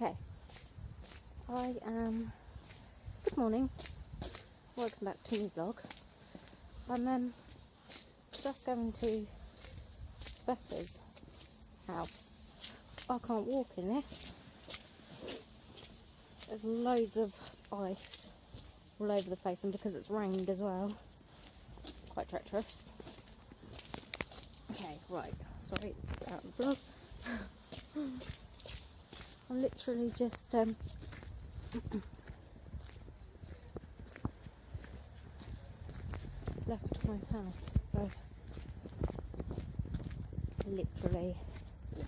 Okay, good morning, welcome back to new vlog. I'm just going to Becca's house. I can't walk in this. There's loads of ice all over the place, and because it's rained as well, quite treacherous. Okay, right, sorry about the vlog. I'm literally just left my house, so literally yeah.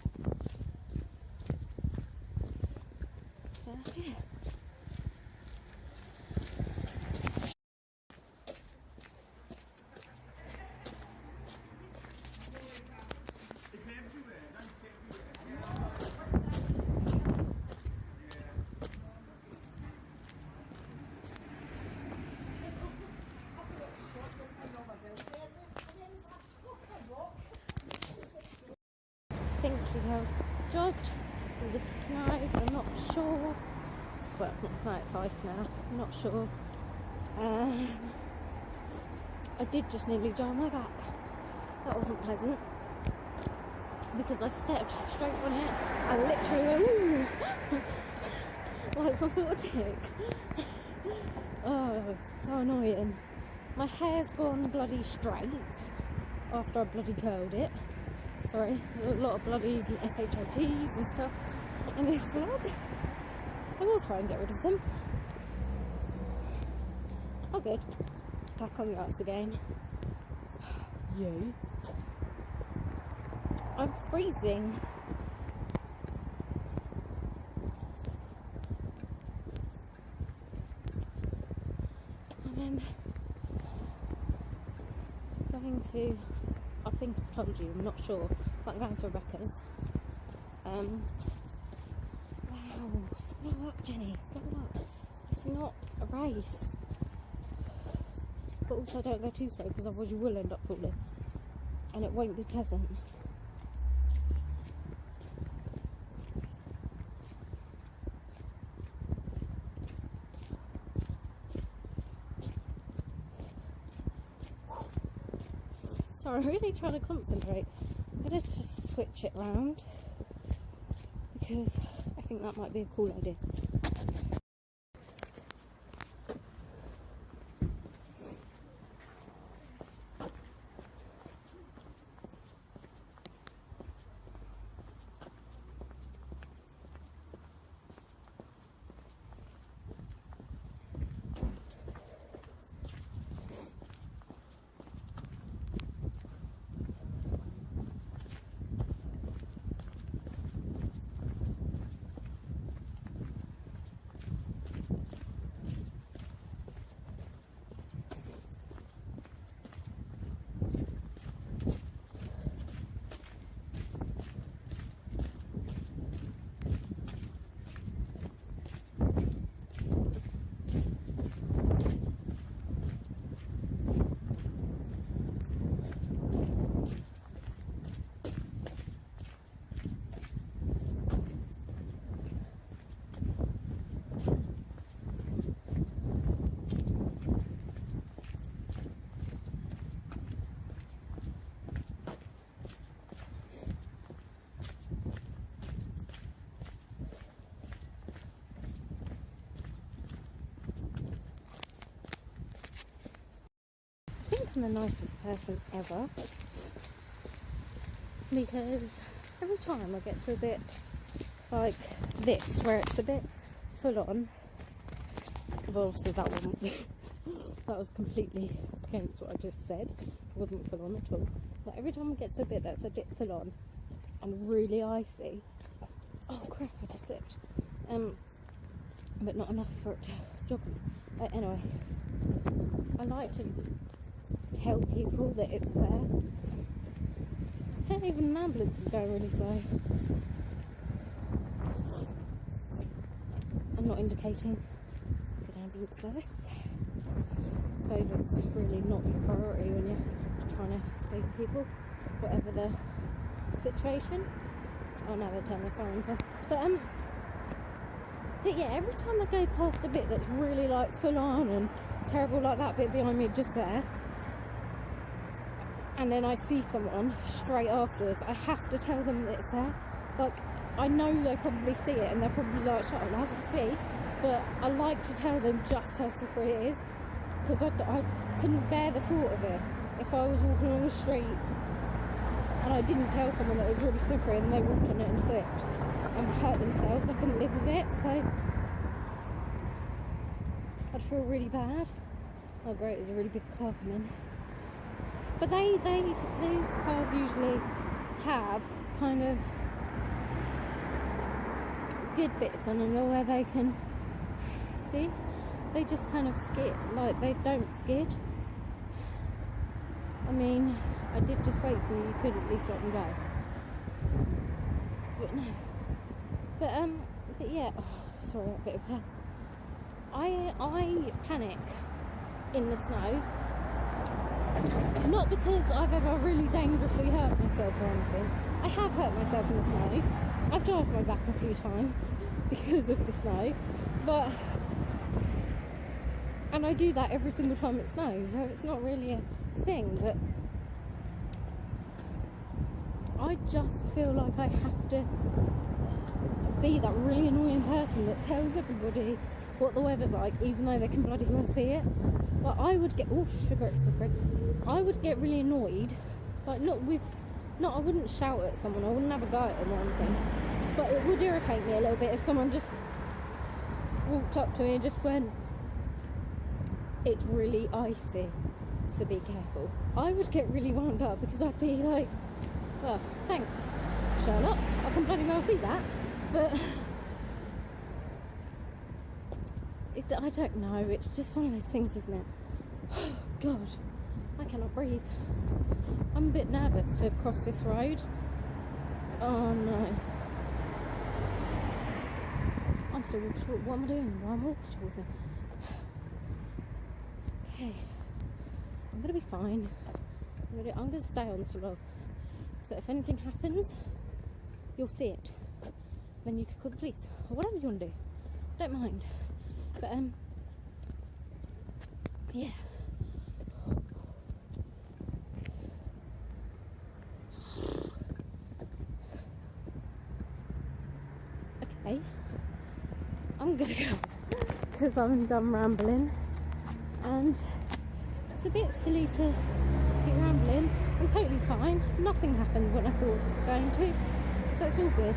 I think we have jogged with the snow. I'm not sure. Well, it's not snow, it's ice now. I'm not sure. I did just nearly jar my back. That wasn't pleasant because I stepped straight on it. I literally went, ooh, like some sort of tick. Oh, so annoying. My hair's gone bloody straight after I bloody curled it. Sorry, a lot of bloodies and SHITs and stuff in this vlog. I will try and get rid of them. Oh good. Back on the ice again. Yay. I'm freezing. I'm going to, I think I've told you, I'm not sure, but I'm going to Rebecca's. Wow, slow up Jenny, slow up. It's not a race. But also don't go too slow because otherwise you will end up falling. And it won't be pleasant. Sorry, I'm really trying to concentrate. I'm going to just switch it round because I think that might be a cool idea. I think I'm the nicest person ever because every time I get to a bit like this where it's a bit full on, well obviously that wasn't that was completely against what I just said. It wasn't full on at all, but every time I get to a bit that's a bit full on and really icy, oh crap, I just slipped, but not enough for it to jog me. Anyway, I like to tell people that it's there. Hell, even an ambulance is going really slow. I'm not indicating good ambulance service. I suppose it's really not your priority when you're trying to save people, whatever the situation. Oh no, they're turning their siren on. But But yeah, every time I go past a bit that's really like full on and terrible, like that bit behind me just there, and then I see someone straight afterwards, I have to tell them that it's there. Like, I know they probably see it and they're probably like, shut up, love, I see. But I like to tell them just how slippery it is, because I couldn't bear the thought of it. If I was walking on the street and I didn't tell someone that it was really slippery and they walked on it and slipped and hurt themselves, I couldn't live with it, so I'd feel really bad. Oh great, there's a really big car coming. But those cars usually have kind of good bits on them where they can see, they just kind of skid, like they don't skid. I mean, I did just wait for you, you could at least let me go. But no. But yeah, oh, sorry, a bit of hair. I panic in the snow, not because I've ever really dangerously hurt myself or anything. I have hurt myself in the snow. I've dived my back a few times because of the snow, and I do that every single time it snows, so it's not really a thing, but I just feel like I have to be that really annoying person that tells everybody what the weather's like, even though they can bloody well see it. Like, I would get, oh sugar, it's slippery. I would get really annoyed, like I wouldn't shout at someone, I wouldn't have a go at them or anything, but it would irritate me a little bit if someone just walked up to me and just went, it's really icy, so be careful. I would get really wound up because I'd be like, well, thanks, Sherlock, I can bloody well see that, but I don't know, it's just one of those things, isn't it? Oh, God, I cannot breathe. I'm a bit nervous to cross this road. Oh no. I'm still walking towards, what am I doing? Well, I'm walking towards it. Okay. I'm gonna be fine. I'm gonna stay on this log. So if anything happens, you'll see it. Then you can call the police or whatever you want to do. Don't mind. But yeah. Okay. I'm gonna go because I'm done rambling, and it's a bit silly to keep rambling. I'm totally fine. Nothing happened when I thought it was going to, so it's all good.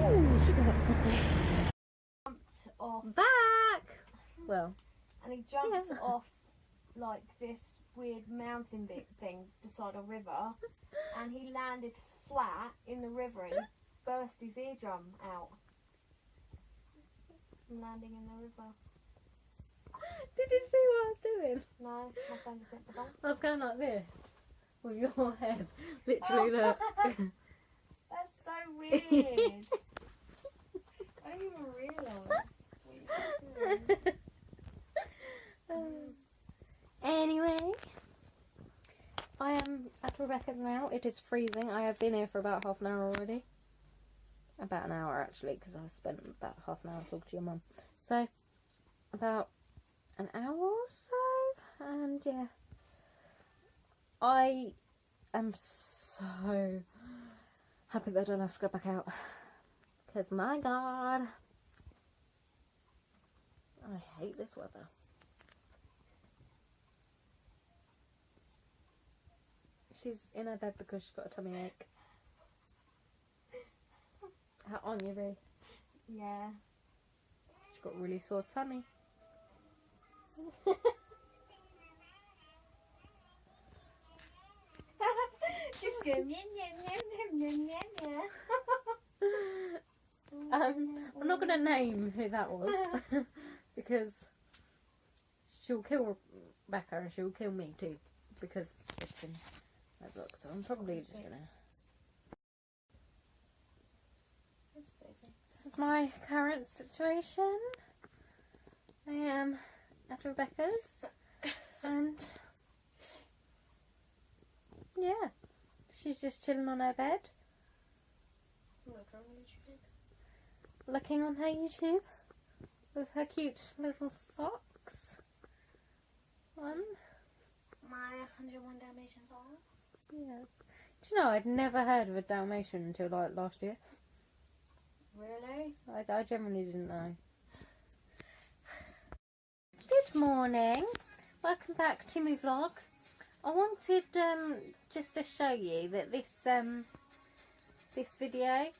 Ooh, sugar, that's lovely. Jumped off. Back! Well. And he jumped off like this weird mountain bit thing beside a river, and he landed flat in the river and he burst his eardrum out. From landing in the river. Did you see what I was doing? No, my phone just went bang. I was going like this with your head. Literally, look. That's so weird. I didn't even realise what you were doing. Anyway, I am at Rebecca's now. It is freezing. I have been here for about half an hour already. About an hour actually, because I spent about half an hour talking to your mum. So, about an hour or so, and yeah. I am so happy that I don't have to go back out. Because my God, I hate this weather. She's in her bed because she's got a tummy ache. How on you, Ree? Yeah. She's got a really sore tummy. She's going yum yum yum yum yum yum. I'm not going to name who that was because she'll kill Rebecca and she'll kill me too because it's in my book. So I'm probably just going to. This is my current situation. I am at Rebecca's and yeah, she's just chilling on her bed. looking on her YouTube with her cute little socks. One. My 101 Dalmatian socks. Yes. Do you know, I'd never heard of a Dalmatian until like last year. Really? I generally didn't know. Good morning. Welcome back to my vlog. I wanted just to show you that this video,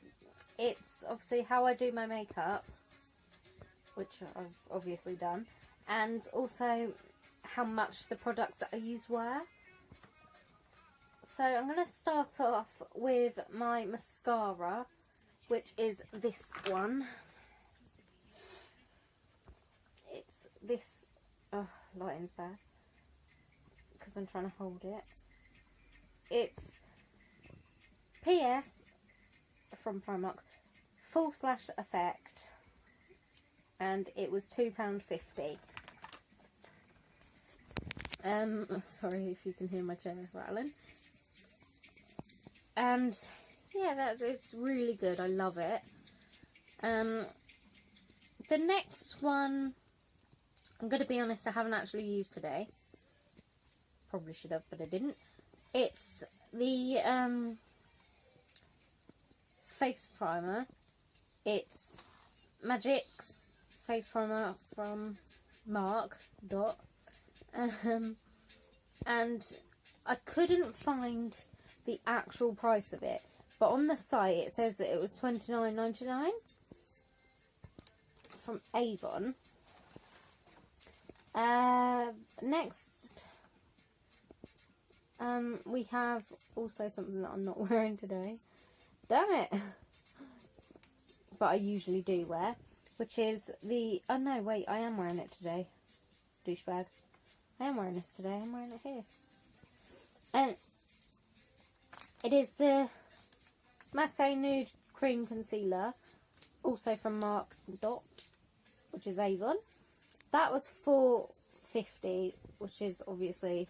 it's obviously how I do my makeup, which I've obviously done, and also how much the products that I use were. So I'm going to start off with my mascara, which is this one. It's this, oh, lighting's bad because I'm trying to hold it. It's PS from Primark, Full Slash Effect, and it was £2.50. Sorry if you can hear my chair rattling. And yeah, it's really good. I love it. The next one, I'm going to be honest, I haven't actually used today. Probably should have, but I didn't. It's the face primer. It's Magic's face primer from Marc Dot. And I couldn't find the actual price of it, but on the site it says that it was $29.99 from Avon. Next, we have also something that I'm not wearing today. Damn it! But I usually do wear, which is the... Oh no, wait, I am wearing it today. Douchebag. I am wearing this today. I'm wearing it here. And it is the Matte Nude Cream Concealer, also from Marc Dot, which is Avon. That was $4.50, which is obviously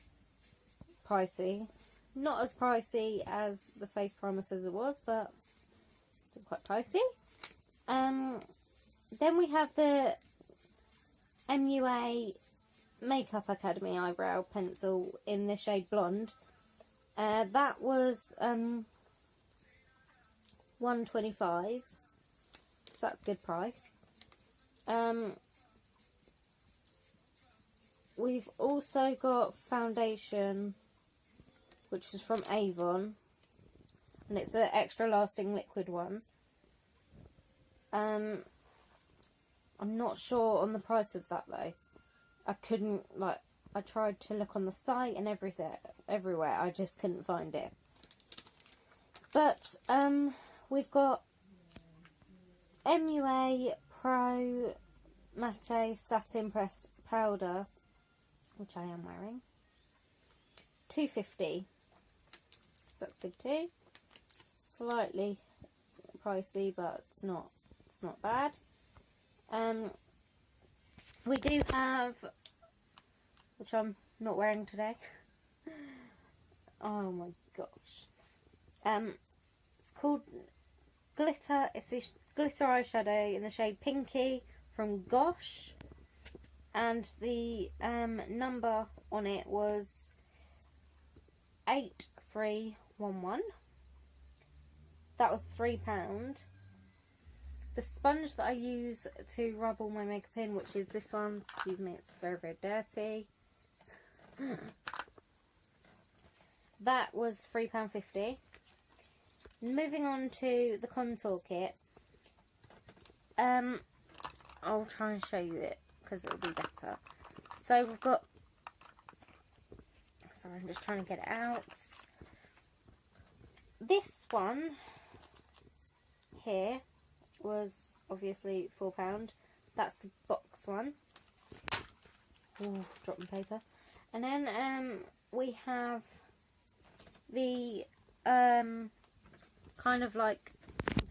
pricey. Not as pricey as the face primer says it was, but still quite pricey. Then we have the MUA Makeup Academy Eyebrow Pencil in the shade Blonde. That was $1.25, so that's a good price. We've also got foundation, which is from Avon, and it's an extra lasting liquid one. I'm not sure on the price of that though. I couldn't, like, I tried to look on the site and everywhere, I just couldn't find it. But we've got MUA Pro Matte Satin Pressed Powder, which I am wearing, $2.50, so that's good too. Slightly pricey, but it's not bad. We do have, which I'm not wearing today. Oh my gosh. It's called Glitter. It's this glitter eyeshadow in the shade Pinky from Gosh. And the number on it was 8311. That was £3. The sponge that I use to rub all my makeup in, which is this one, excuse me, it's very, very dirty. That was £3.50. Moving on to the contour kit. I'll try and show you it because it'll be better. So we've got, sorry, I'm just trying to get it out. This one here was obviously £4. That's the box one. Ooh, dropping paper. And then we have the kind of like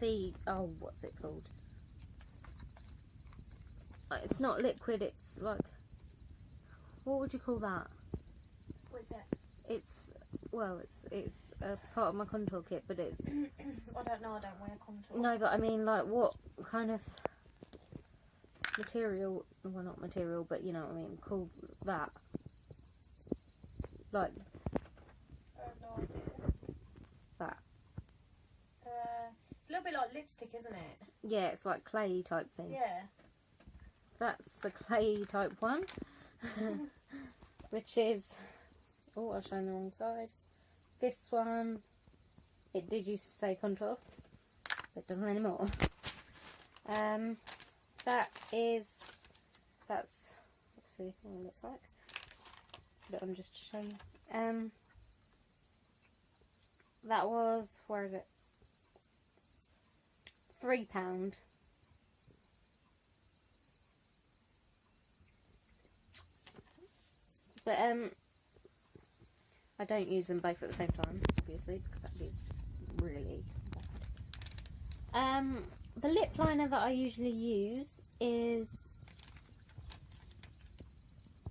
the, oh, what's it called? It's not liquid, it's like, what would you call that? What is it? It's, well, it's a part of my contour kit, but it's... I don't know, I don't wear contour. No, but I mean, like, what kind of material... Well, not material, but you know what I mean, called that. Like... I have no idea. That. It's a little bit like lipstick, isn't it? Yeah, it's like clay type thing. Yeah. That's the clay type one. Which is... Oh, I've shown the wrong side. This one, it did used to say contour, but it doesn't anymore. That's obviously what it looks like. Put it on just to show you. That was, where is it? £3. But I don't use them both at the same time, obviously, because that'd be really bad. The lip liner that I usually use is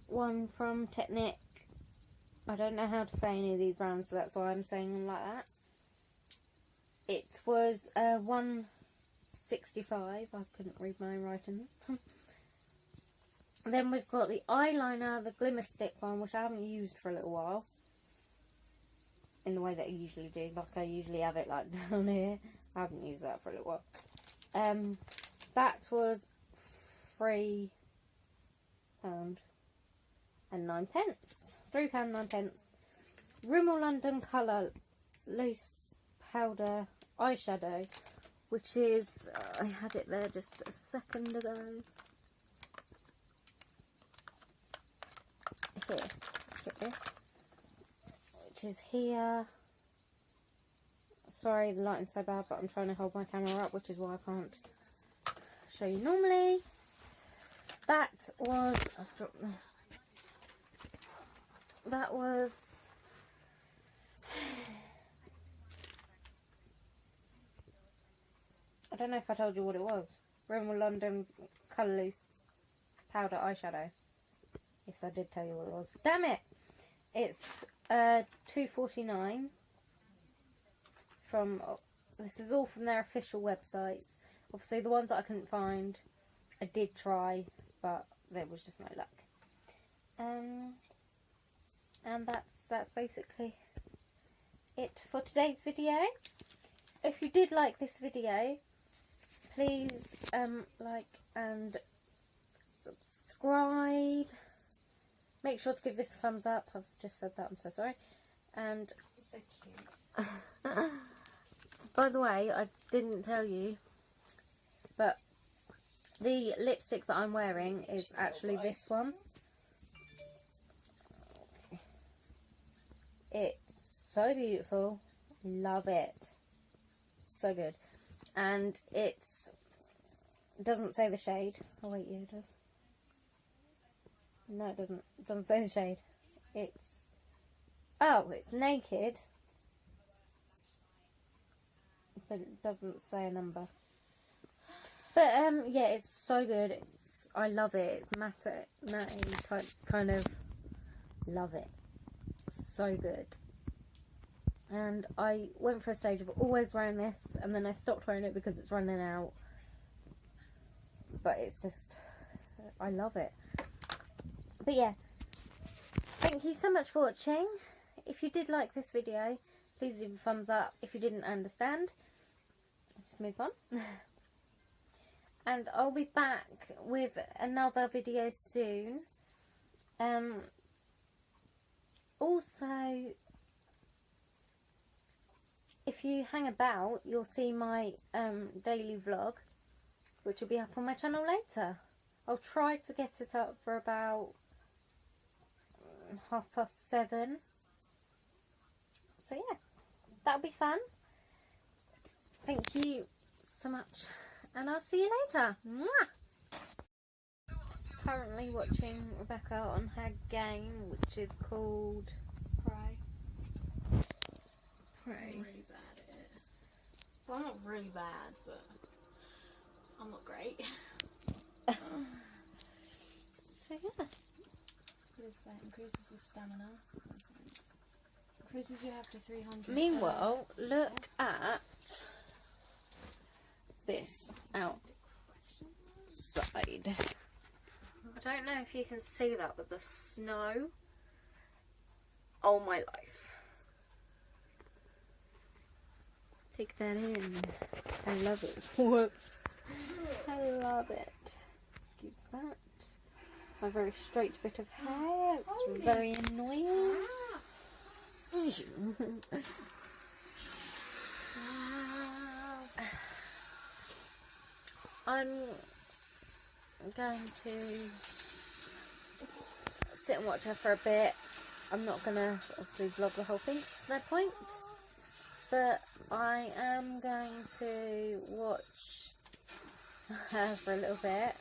one from Technic. I don't know how to say any of these brands, so that's why I'm saying them like that. It was £1.65. I couldn't read my own writing. Then we've got the eyeliner, the Glimmer Stick one, which I haven't used for a little while. In the way that I usually do. Like, I usually have it, like, down here. I haven't used that for a little while. That was £3 and 9 pence. £3 9 pence. Rimmel London Colour Loose Powder Eyeshadow, which is... I had it there just a second ago. Here. Which is here. Sorry, the lighting's so bad, but I'm trying to hold my camera up, which is why I can't show you normally. That was... I don't know if I told you what it was. Rimmel London Colour Loose Powder Eyeshadow. Yes, I did tell you what it was. Damn it! It's £2.49 from... This is all from their official websites. Obviously, the ones that I couldn't find, I did try, but there was just no luck. And that's basically it for today's video. If you did like this video, please like and subscribe. Make sure to give this a thumbs up. I've just said that, I'm so sorry. And It's so cute. by the way, I didn't tell you, but the lipstick that I'm wearing is actually this one. It's so beautiful. Love it. So good. And it doesn't say the shade. Oh wait, yeah it does. No, it doesn't. It doesn't say the shade. It's... Oh, it's Naked. But it doesn't say a number. But, yeah, it's so good. I love it. It's matte type, kind of... Love it. So good. And I went for a stage of always wearing this, and then I stopped wearing it because it's running out. But it's just... I love it. But yeah, thank you so much for watching. If you did like this video, please leave a thumbs up. If you didn't understand, just move on. And I'll be back with another video soon. Also, if you hang about, you'll see my daily vlog, which will be up on my channel later. I'll try to get it up for about 7:30. So yeah, that'll be fun. Thank you so much, and I'll see you later. Mwah! Currently watching Rebecca on her game, which is called Pray. Pray. I'm really bad at it. Well, I'm not really bad, but I'm not great. So yeah. What is that? Increases your stamina. Cruises you have to 300. Meanwhile, look at this outside. I don't know if you can see that, but the snow. Oh my life. Take that in. I love it. Whoops. I love it. Excuse that. My very straight bit of hair. It's very annoying. I'm going to sit and watch her for a bit. I'm not going to obviously vlog the whole thing, no point. But I am going to watch her for a little bit.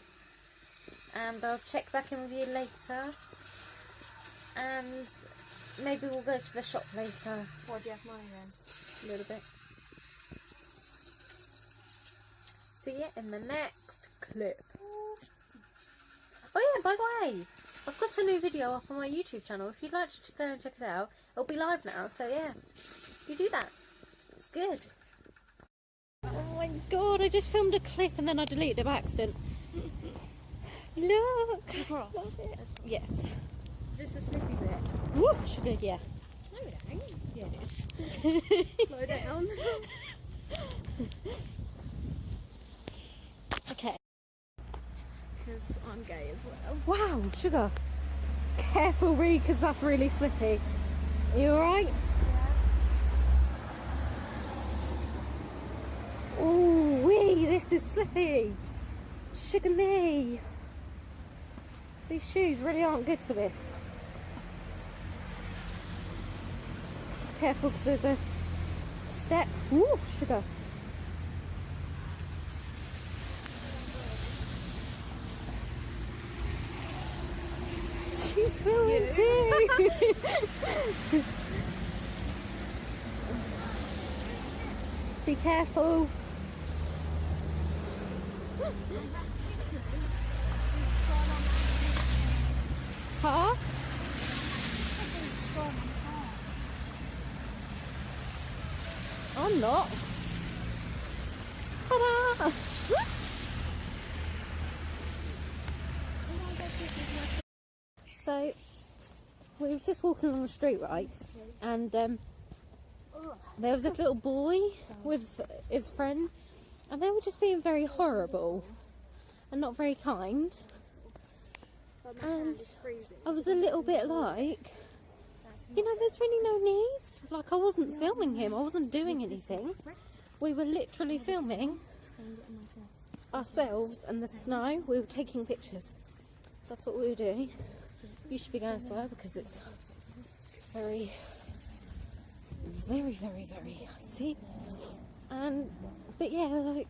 And I'll check back in with you later. And maybe we'll go to the shop later. Why do you have money then? A little bit. See you in the next clip. Oh yeah, by the way, I've got a new video up on my YouTube channel. If you'd like to go and check it out, it'll be live now. So yeah, you do that. It's good. Oh my god, I just filmed a clip and then I deleted it by accident. Look. Across. Yes. Is this the slippy bit? Whoop, sugar, yeah. No, it ain't. Yeah, it is. Slow down. Okay. Because I'm gay as well. Wow, sugar. Careful, Ree, because that's really slippy. Are you alright? Yeah. Ooh, wee, this is slippy. Sugar me. These shoes really aren't good for this. Careful, because there's a step. Ooh, sugar. She's filming too. Be careful. Huh? I'm not. Ta-da! So, we were just walking along the street, right? And there was this little boy with his friend, and they were just being very horrible and not very kind. And I was a little bit like, you know, there's really no needs. Like, I wasn't filming him, I wasn't doing anything. We were literally filming ourselves and the snow. We were taking pictures. That's what we were doing. You should be going as well because it's very, very, very, very icy. And, but yeah, like,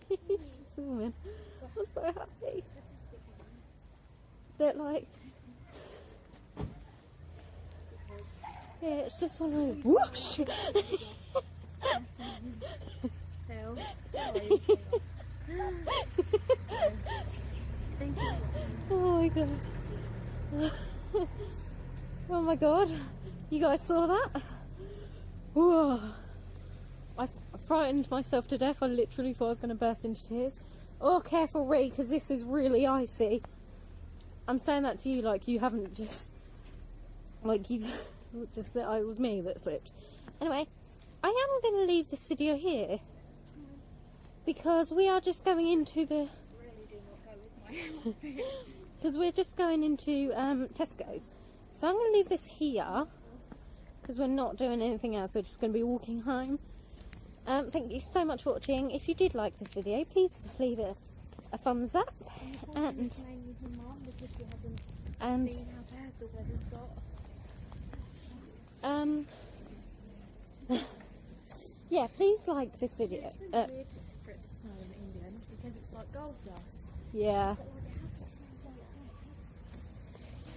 she's filming. I'm so happy. That, like, yeah, it's just one of those whoosh. Oh my god. Oh my god. You guys saw that? Whoa. I frightened myself to death. I literally thought I was going to burst into tears. Oh, careful, Ree, because this is really icy. I'm saying that to you like you haven't just... Like you just said it was me that slipped. Anyway, I am going to leave this video here. Because we are just going into the... Because we're just going into Tesco's. So I'm going to leave this here. Because we're not doing anything else. We're just going to be walking home. Thank you so much for watching. If you did like this video, please leave it a thumbs up. And yeah, please like this video. Yeah.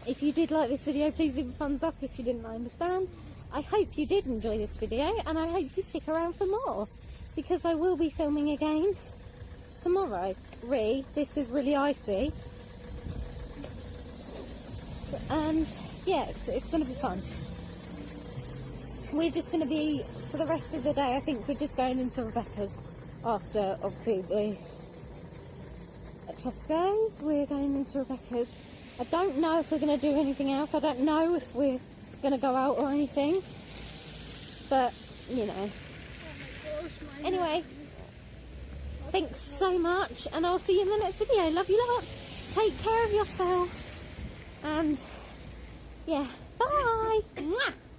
If you did like this video, please leave a thumbs up. If you didn't, I understand. I hope you did enjoy this video, and I hope you stick around for more, because I will be filming again tomorrow. Ree, this is really icy. And yeah, it's going to be fun. we're just going to be, for the rest of the day, I think we're just going into Rebecca's after, obviously, the Tesco's. We're going into Rebecca's. I don't know if we're going to do anything else. I don't know if we're going to go out or anything. But, you know. Anyway, thanks so much, and I'll see you in the next video. Love you lot. Take care of yourself. And, yeah, bye. Mwah.